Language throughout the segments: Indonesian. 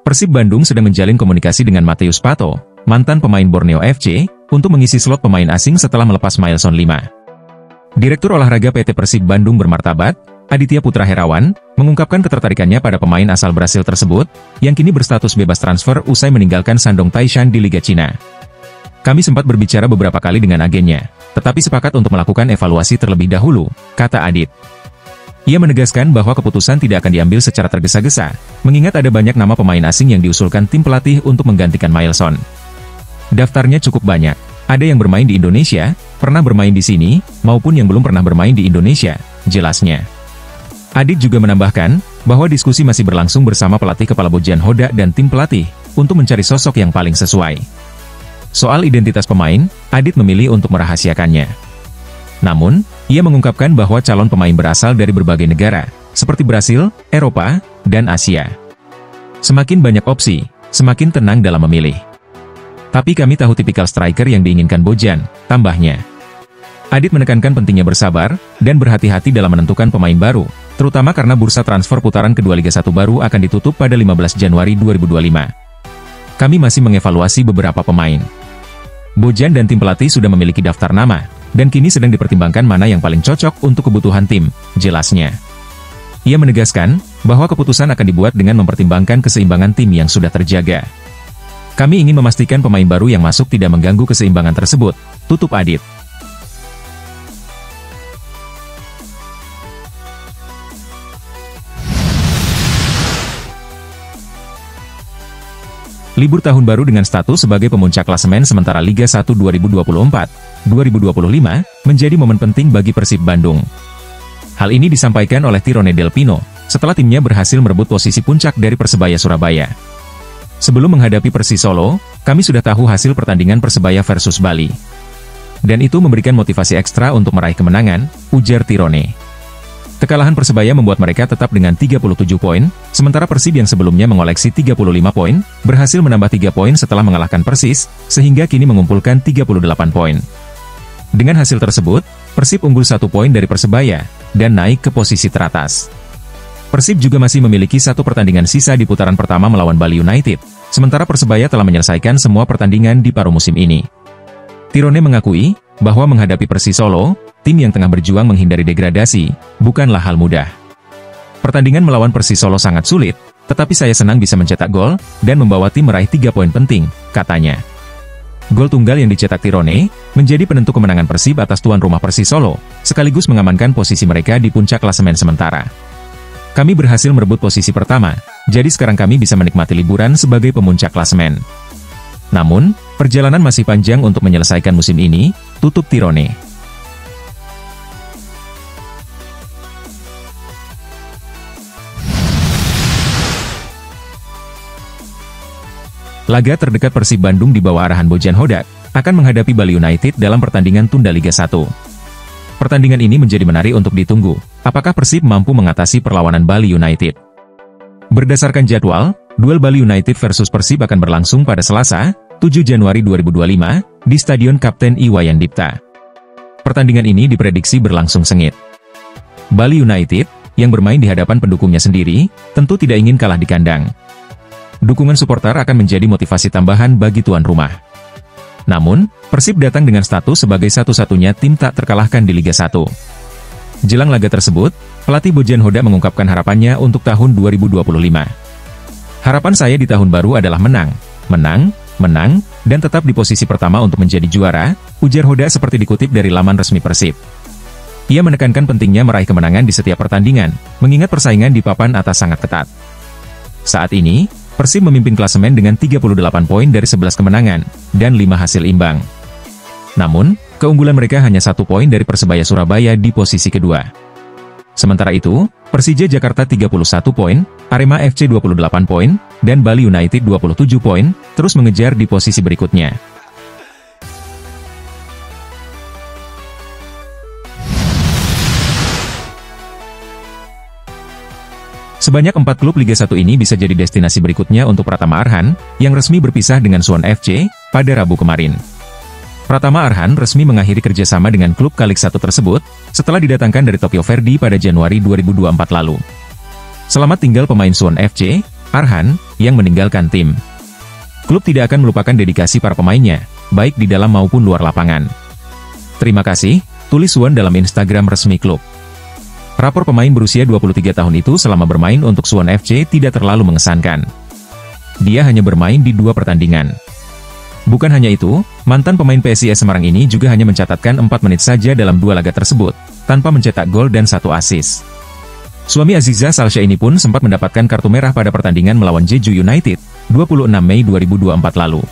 Persib Bandung sedang menjalin komunikasi dengan Mateus Pato, mantan pemain Borneo FC, untuk mengisi slot pemain asing setelah melepas milestone 5. Direktur Olahraga PT Persib Bandung bermartabat, Aditya Putra Herawan, mengungkapkan ketertarikannya pada pemain asal Brasil tersebut, yang kini berstatus bebas transfer usai meninggalkan Shandong Taishan di Liga Cina. Kami sempat berbicara beberapa kali dengan agennya, tetapi sepakat untuk melakukan evaluasi terlebih dahulu, kata Adit. Ia menegaskan bahwa keputusan tidak akan diambil secara tergesa-gesa, mengingat ada banyak nama pemain asing yang diusulkan tim pelatih untuk menggantikan Milson. Daftarnya cukup banyak, ada yang bermain di Indonesia, pernah bermain di sini, maupun yang belum pernah bermain di Indonesia, jelasnya. Adit juga menambahkan, bahwa diskusi masih berlangsung bersama pelatih kepala Bojan Hoda dan tim pelatih, untuk mencari sosok yang paling sesuai. Soal identitas pemain, Adit memilih untuk merahasiakannya. Namun, ia mengungkapkan bahwa calon pemain berasal dari berbagai negara, seperti Brasil, Eropa, dan Asia. Semakin banyak opsi, semakin tenang dalam memilih. Tapi kami tahu tipikal striker yang diinginkan Bojan, tambahnya. Adit menekankan pentingnya bersabar, dan berhati-hati dalam menentukan pemain baru, terutama karena bursa transfer putaran kedua Liga 1 baru akan ditutup pada 15 Januari 2025. Kami masih mengevaluasi beberapa pemain. Bojan dan tim pelatih sudah memiliki daftar nama, dan kini sedang dipertimbangkan mana yang paling cocok untuk kebutuhan tim, jelasnya. Ia menegaskan, bahwa keputusan akan dibuat dengan mempertimbangkan keseimbangan tim yang sudah terjaga. Kami ingin memastikan pemain baru yang masuk tidak mengganggu keseimbangan tersebut, tutup Adit. Libur tahun baru dengan status sebagai pemuncak klasemen sementara Liga 1 2024-2025 menjadi momen penting bagi Persib Bandung. Hal ini disampaikan oleh Tirone Del Pino, setelah timnya berhasil merebut posisi puncak dari Persebaya Surabaya. Sebelum menghadapi Persis Solo, kami sudah tahu hasil pertandingan Persebaya versus Bali. Dan itu memberikan motivasi ekstra untuk meraih kemenangan, ujar Tirone. Kekalahan Persebaya membuat mereka tetap dengan 37 poin, sementara Persib yang sebelumnya mengoleksi 35 poin, berhasil menambah 3 poin setelah mengalahkan Persis, sehingga kini mengumpulkan 38 poin. Dengan hasil tersebut, Persib unggul 1 poin dari Persebaya, dan naik ke posisi teratas. Persib juga masih memiliki 1 pertandingan sisa di putaran pertama melawan Bali United, sementara Persebaya telah menyelesaikan semua pertandingan di paruh musim ini. Tirone mengakui, bahwa menghadapi Persis Solo, tim yang tengah berjuang menghindari degradasi, bukanlah hal mudah. Pertandingan melawan Persis Solo sangat sulit, tetapi saya senang bisa mencetak gol, dan membawa tim meraih 3 poin penting, katanya. Gol tunggal yang dicetak Tirone, menjadi penentu kemenangan Persib atas tuan rumah Persis Solo, sekaligus mengamankan posisi mereka di puncak klasemen sementara. Kami berhasil merebut posisi pertama, jadi sekarang kami bisa menikmati liburan sebagai pemuncak klasemen. Namun, perjalanan masih panjang untuk menyelesaikan musim ini, tutup Tirone. Laga terdekat Persib Bandung di bawah arahan Bojan Hodak, akan menghadapi Bali United dalam pertandingan tunda Liga 1. Pertandingan ini menjadi menarik untuk ditunggu, apakah Persib mampu mengatasi perlawanan Bali United. Berdasarkan jadwal, duel Bali United versus Persib akan berlangsung pada Selasa, 7 Januari 2025, di Stadion Kapten Iwayan Dipta. Pertandingan ini diprediksi berlangsung sengit. Bali United, yang bermain di hadapan pendukungnya sendiri, tentu tidak ingin kalah di kandang. Dukungan supporter akan menjadi motivasi tambahan bagi tuan rumah. Namun, Persib datang dengan status sebagai satu-satunya tim tak terkalahkan di Liga 1. Jelang laga tersebut, pelatih Bojan Hoda mengungkapkan harapannya untuk tahun 2025. Harapan saya di tahun baru adalah menang, dan tetap di posisi pertama untuk menjadi juara, ujar Hoda seperti dikutip dari laman resmi Persib. Ia menekankan pentingnya meraih kemenangan di setiap pertandingan, mengingat persaingan di papan atas sangat ketat. Saat ini, Persib memimpin klasemen dengan 38 poin dari 11 kemenangan, dan 5 hasil imbang. Namun, keunggulan mereka hanya 1 poin dari Persebaya Surabaya di posisi kedua. Sementara itu, Persija Jakarta 31 poin, Arema FC 28 poin, dan Bali United 27 poin, terus mengejar di posisi berikutnya. Sebanyak 4 klub Liga 1 ini bisa jadi destinasi berikutnya untuk Pratama Arhan, yang resmi berpisah dengan Suwon FC, pada Rabu kemarin. Pratama Arhan resmi mengakhiri kerjasama dengan klub Kalik 1 tersebut, setelah didatangkan dari Tokyo Verdy pada Januari 2024 lalu. Selamat tinggal pemain Suwon FC, Arhan, yang meninggalkan tim. Klub tidak akan melupakan dedikasi para pemainnya, baik di dalam maupun luar lapangan. Terima kasih, tulis Suwon dalam Instagram resmi klub. Rapor pemain berusia 23 tahun itu selama bermain untuk Suwon FC tidak terlalu mengesankan. Dia hanya bermain di 2 pertandingan. Bukan hanya itu, mantan pemain PSIS Semarang ini juga hanya mencatatkan 4 menit saja dalam 2 laga tersebut, tanpa mencetak gol dan 1 assist. Suami Aziza Salsya ini pun sempat mendapatkan kartu merah pada pertandingan melawan Jeju United, 26 Mei 2024 lalu.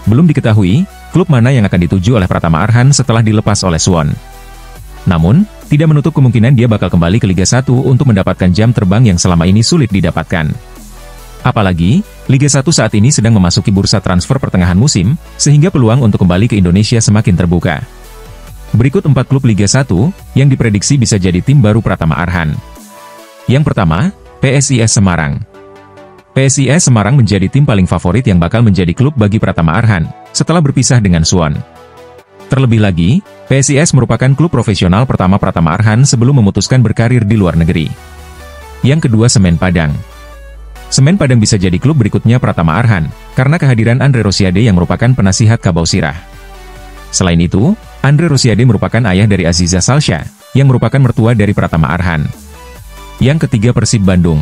Belum diketahui, klub mana yang akan dituju oleh Pratama Arhan setelah dilepas oleh Suwon. Namun, tidak menutup kemungkinan dia bakal kembali ke Liga 1 untuk mendapatkan jam terbang yang selama ini sulit didapatkan. Apalagi, Liga 1 saat ini sedang memasuki bursa transfer pertengahan musim, sehingga peluang untuk kembali ke Indonesia semakin terbuka. Berikut 4 klub Liga 1, yang diprediksi bisa jadi tim baru Pratama Arhan. Yang pertama, PSIS Semarang. PSIS Semarang menjadi tim paling favorit yang bakal menjadi klub bagi Pratama Arhan, setelah berpisah dengan Suwon. Terlebih lagi, PSIS merupakan klub profesional pertama Pratama Arhan sebelum memutuskan berkarir di luar negeri. Yang kedua, Semen Padang. Semen Padang bisa jadi klub berikutnya Pratama Arhan, karena kehadiran Andre Rosiade yang merupakan penasihat Kabau Sirah. Selain itu, Andre Rosiade merupakan ayah dari Aziza Salsya, yang merupakan mertua dari Pratama Arhan. Yang ketiga, Persib Bandung.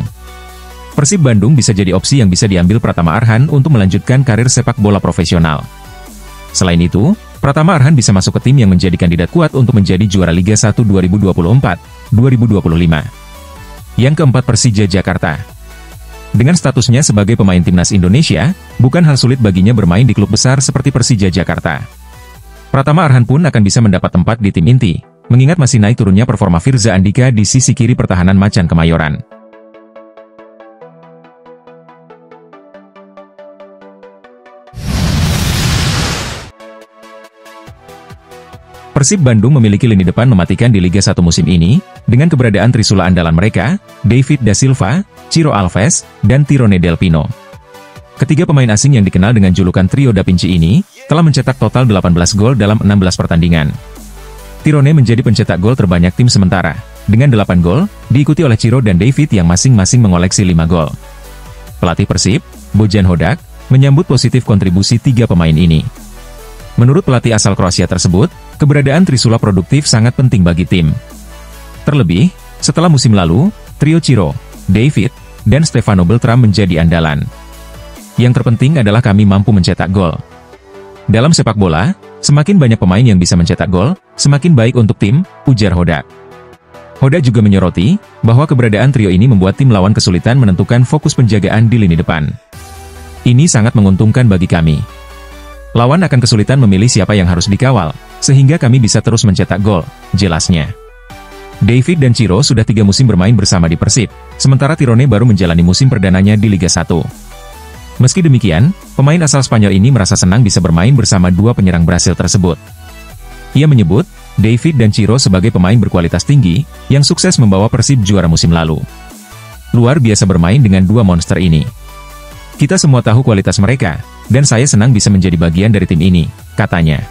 Persib Bandung bisa jadi opsi yang bisa diambil Pratama Arhan untuk melanjutkan karir sepak bola profesional. Selain itu, Pratama Arhan bisa masuk ke tim yang menjadi kandidat kuat untuk menjadi juara Liga 1 2024-2025. Yang keempat, Persija Jakarta. Dengan statusnya sebagai pemain timnas Indonesia, bukan hal sulit baginya bermain di klub besar seperti Persija Jakarta. Pratama Arhan pun akan bisa mendapat tempat di tim inti, mengingat masih naik turunnya performa Firza Andika di sisi kiri pertahanan Macan Kemayoran. Persib Bandung memiliki lini depan mematikan di Liga 1 musim ini, dengan keberadaan trisula andalan mereka, David Da Silva, Ciro Alves, dan Tirone Del Pino. Ketiga pemain asing yang dikenal dengan julukan Trio Da Vinci ini, telah mencetak total 18 gol dalam 16 pertandingan. Tirone menjadi pencetak gol terbanyak tim sementara, dengan 8 gol, diikuti oleh Ciro dan David yang masing-masing mengoleksi 5 gol. Pelatih Persib, Bojan Hodak, menyambut positif kontribusi 3 pemain ini. Menurut pelatih asal Kroasia tersebut, keberadaan trisula produktif sangat penting bagi tim. Terlebih, setelah musim lalu, trio Ciro, David, dan Stefano Beltram menjadi andalan. Yang terpenting adalah kami mampu mencetak gol. Dalam sepak bola, semakin banyak pemain yang bisa mencetak gol, semakin baik untuk tim, ujar Hodak. Hodak juga menyoroti, bahwa keberadaan trio ini membuat tim lawan kesulitan menentukan fokus penjagaan di lini depan. Ini sangat menguntungkan bagi kami. Lawan akan kesulitan memilih siapa yang harus dikawal, sehingga kami bisa terus mencetak gol, jelasnya. David dan Ciro sudah 3 musim bermain bersama di Persib, sementara Tirone baru menjalani musim perdananya di Liga 1. Meski demikian, pemain asal Spanyol ini merasa senang bisa bermain bersama 2 penyerang Brasil tersebut. Ia menyebut, David dan Ciro sebagai pemain berkualitas tinggi, yang sukses membawa Persib juara musim lalu. Luar biasa bermain dengan 2 monster ini. Kita semua tahu kualitas mereka, dan saya senang bisa menjadi bagian dari tim ini, katanya.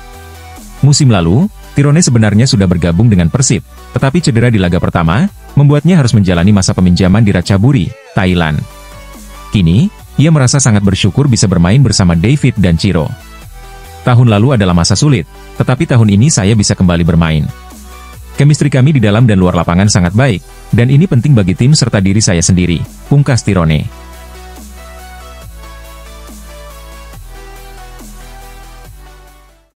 Musim lalu, Tirone sebenarnya sudah bergabung dengan Persib, tetapi cedera di laga pertama, membuatnya harus menjalani masa peminjaman di Ratchaburi, Thailand. Kini, ia merasa sangat bersyukur bisa bermain bersama David dan Ciro. Tahun lalu adalah masa sulit, tetapi tahun ini saya bisa kembali bermain. Chemistry kami di dalam dan luar lapangan sangat baik, dan ini penting bagi tim serta diri saya sendiri, pungkas Tirone.